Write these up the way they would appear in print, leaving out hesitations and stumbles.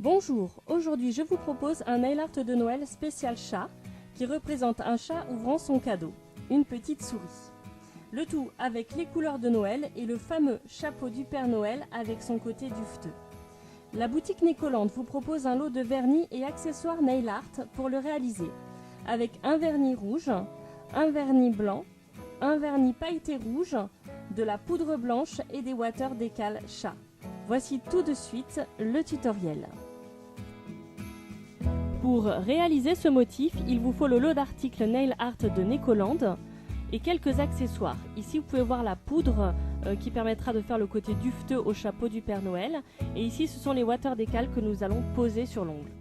Bonjour, aujourd'hui je vous propose un nail art de Noël spécial chat qui représente un chat ouvrant son cadeau, une petite souris. Le tout avec les couleurs de Noël et le fameux chapeau du Père Noël avec son côté dufteux. La boutique Nécolande vous propose un lot de vernis et accessoires nail art pour le réaliser, avec un vernis rouge, un vernis blanc, un vernis pailleté rouge, de la poudre blanche et des water décal chat. Voici tout de suite le tutoriel. Pour réaliser ce motif, il vous faut le lot d'articles nail art de Nécolande et quelques accessoires. Ici vous pouvez voir la poudre qui permettra de faire le côté dufteux au chapeau du Père Noël. Et ici ce sont les water décal que nous allons poser sur l'ongle.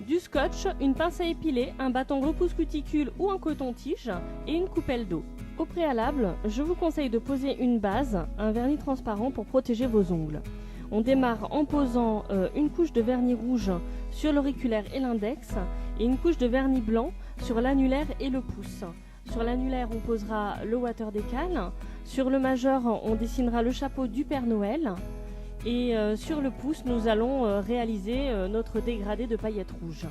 Du scotch, une pince à épiler, un bâton repousse cuticule ou un coton-tige et une coupelle d'eau. Au préalable, je vous conseille de poser une base, un vernis transparent pour protéger vos ongles. On démarre en posant une couche de vernis rouge sur l'auriculaire et l'index et une couche de vernis blanc sur l'annulaire et le pouce. Sur l'annulaire, on posera le water décal. Sur le majeur, on dessinera le chapeau du Père Noël. Et sur le pouce, nous allons réaliser notre dégradé de paillettes rouges.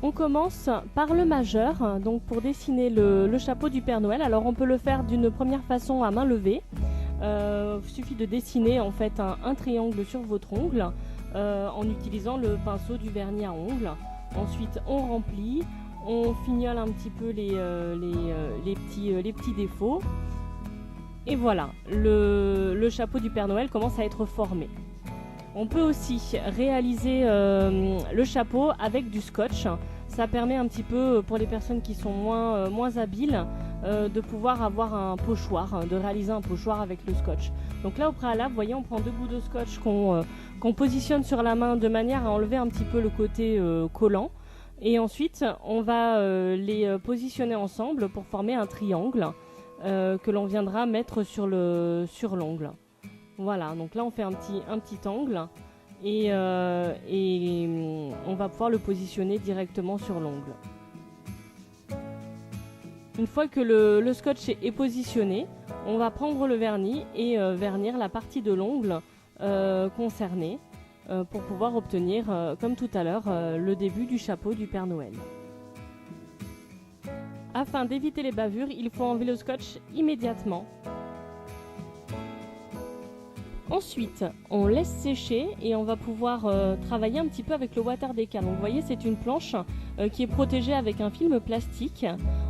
On commence par le majeur, donc pour dessiner le chapeau du Père Noël. Alors on peut le faire d'une première façon à main levée. Il suffit de dessiner en fait un triangle sur votre ongle en utilisant le pinceau du vernis à ongles. Ensuite on remplit, on fignole un petit peu les petits défauts. Et voilà, le chapeau du Père Noël commence à être formé. On peut aussi réaliser le chapeau avec du scotch. Ça permet un petit peu, pour les personnes qui sont moins habiles, de pouvoir avoir un pochoir, de réaliser un pochoir avec le scotch. Donc là au préalable, vous voyez, on prend deux bouts de scotch qu'on positionne sur la main de manière à enlever un petit peu le côté collant. Et ensuite, on va les positionner ensemble pour former un triangle que l'on viendra mettre sur l'ongle. Voilà, donc là on fait un petit angle et on va pouvoir le positionner directement sur l'ongle. Une fois que le scotch est positionné, on va prendre le vernis et vernir la partie de l'ongle concernée pour pouvoir obtenir, comme tout à l'heure, le début du chapeau du Père Noël. Afin d'éviter les bavures, il faut enlever le scotch immédiatement. Ensuite, on laisse sécher et on va pouvoir travailler un petit peu avec le water décal. Donc, vous voyez, c'est une planche qui est protégée avec un film plastique.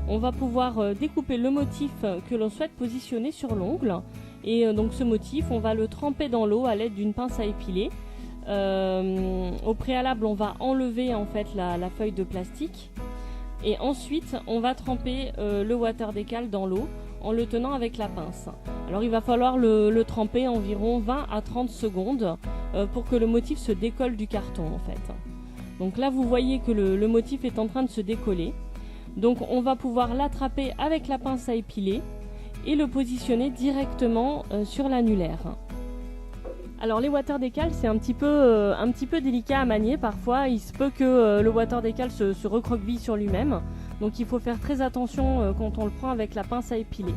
On va pouvoir découper le motif que l'on souhaite positionner sur l'ongle. Et donc ce motif, on va le tremper dans l'eau à l'aide d'une pince à épiler. Au préalable, on va enlever en fait la feuille de plastique. Et ensuite, on va tremper le water décal dans l'eau en le tenant avec la pince. Alors il va falloir le tremper environ 20 à 30 secondes pour que le motif se décolle du carton en fait. Donc là vous voyez que le motif est en train de se décoller. Donc on va pouvoir l'attraper avec la pince à épiler et le positionner directement sur l'annulaire. Alors les water décal, c'est un petit peu délicat à manier. Parfois il se peut que le water décal se recroqueville sur lui-même. Donc il faut faire très attention quand on le prend avec la pince à épiler.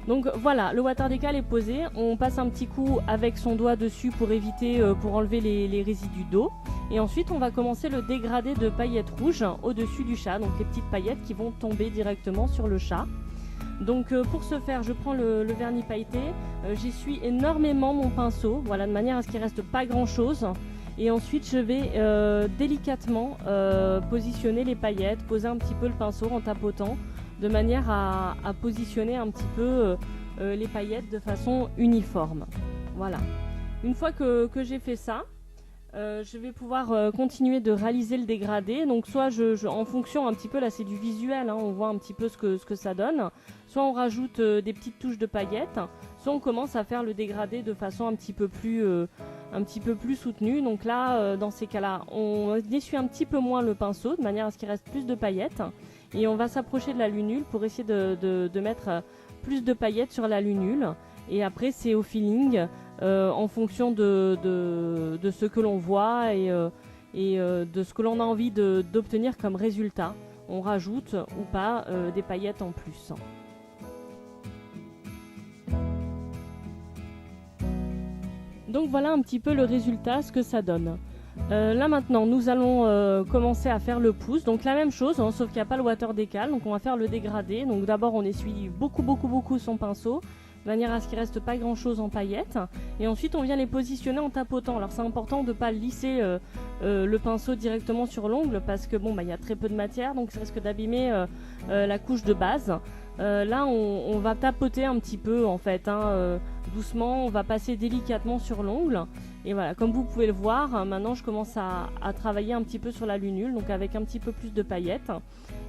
Donc voilà, le water décal est posé. On passe un petit coup avec son doigt dessus pour enlever les résidus d'eau. Et ensuite on va commencer le dégradé de paillettes rouges au-dessus du chat. Donc les petites paillettes qui vont tomber directement sur le chat. Donc pour ce faire, je prends le vernis pailleté, j'essuie énormément mon pinceau, voilà, de manière à ce qu'il ne reste pas grand chose. Et ensuite je vais délicatement positionner les paillettes, poser un petit peu le pinceau en tapotant, de manière à positionner un petit peu les paillettes de façon uniforme. Voilà. Une fois que j'ai fait ça, je vais pouvoir continuer de réaliser le dégradé. Donc soit en fonction un petit peu, là c'est du visuel, hein, on voit un petit peu ce que ça donne. Soit on rajoute des petites touches de paillettes, soit on commence à faire le dégradé de façon un petit peu plus soutenue. Donc là, dans ces cas-là, on essuie un petit peu moins le pinceau, de manière à ce qu'il reste plus de paillettes. Et on va s'approcher de la lunule pour essayer de mettre plus de paillettes sur la lunule. Et après c'est au feeling, en fonction de ce que l'on voit et de ce que l'on a envie d'obtenir comme résultat. On rajoute ou pas des paillettes en plus. Donc voilà un petit peu le résultat, ce que ça donne. Là maintenant, nous allons commencer à faire le pouce. Donc la même chose, hein, sauf qu'il n'y a pas le water décal. Donc on va faire le dégradé. Donc d'abord on essuie beaucoup son pinceau, de manière à ce qu'il ne reste pas grand chose en paillettes. Et ensuite on vient les positionner en tapotant. Alors c'est important de ne pas lisser le pinceau directement sur l'ongle, parce que bon, y a très peu de matière, donc ça risque d'abîmer la couche de base. Là on va tapoter un petit peu en fait, hein, doucement, on va passer délicatement sur l'ongle. Et voilà, comme vous pouvez le voir, maintenant je commence à travailler un petit peu sur la lunule, donc avec un petit peu plus de paillettes.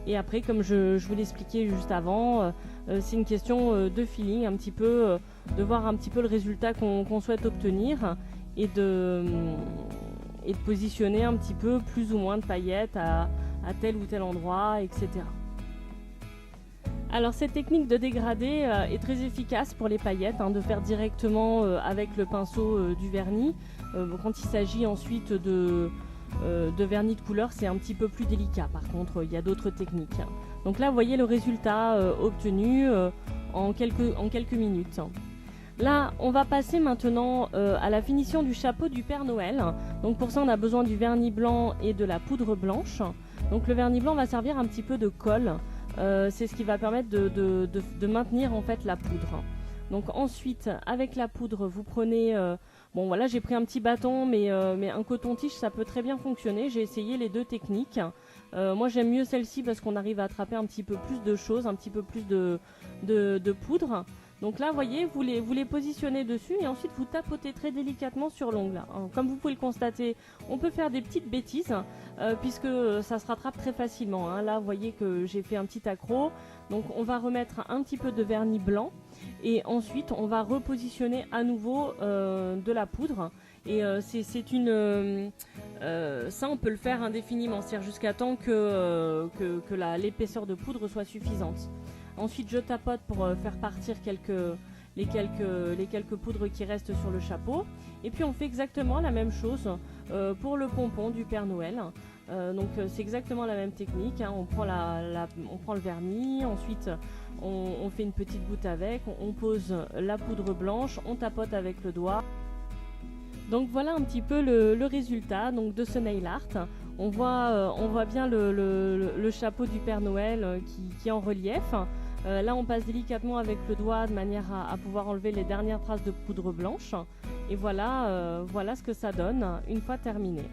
Et après, comme je vous l'expliquais juste avant, c'est une question de feeling, un petit peu, de voir un petit peu le résultat qu'on souhaite obtenir et de positionner un petit peu plus ou moins de paillettes à tel ou tel endroit, etc. Alors cette technique de dégradé est très efficace pour les paillettes, hein, de faire directement avec le pinceau du vernis. Quand il s'agit ensuite de vernis de couleur, c'est un petit peu plus délicat. Par contre, il y a d'autres techniques. Donc là, vous voyez le résultat obtenu en quelques minutes. Là, on va passer maintenant à la finition du chapeau du Père Noël. Donc pour ça, on a besoin du vernis blanc et de la poudre blanche. Donc le vernis blanc va servir un petit peu de colle. C'est ce qui va permettre de maintenir en fait la poudre. Donc ensuite, avec la poudre, vous prenez... bon voilà, j'ai pris un petit bâton, mais un coton-tige, ça peut très bien fonctionner. J'ai essayé les deux techniques. Moi, j'aime mieux celle-ci parce qu'on arrive à attraper un petit peu plus de choses, un petit peu plus de poudre. Donc là, vous voyez, vous les positionnez dessus et ensuite vous tapotez très délicatement sur l'ongle. Comme vous pouvez le constater, on peut faire des petites bêtises puisque ça se rattrape très facilement. Hein. Là, vous voyez que j'ai fait un petit accroc. Donc on va remettre un petit peu de vernis blanc et ensuite on va repositionner à nouveau de la poudre. Et ça, on peut le faire indéfiniment, c'est-à-dire jusqu'à temps que l'épaisseur de poudre soit suffisante. Ensuite, je tapote pour faire partir les quelques poudres qui restent sur le chapeau. Et puis, on fait exactement la même chose pour le pompon du Père Noël. Donc, c'est exactement la même technique. Hein. On prend le vernis, ensuite, on fait une petite goutte avec, on pose la poudre blanche, on tapote avec le doigt. Donc voilà un petit peu le résultat donc, de ce nail art. On voit bien le chapeau du Père Noël qui est en relief. Là on passe délicatement avec le doigt de manière à pouvoir enlever les dernières traces de poudre blanche. Et voilà ce que ça donne une fois terminé.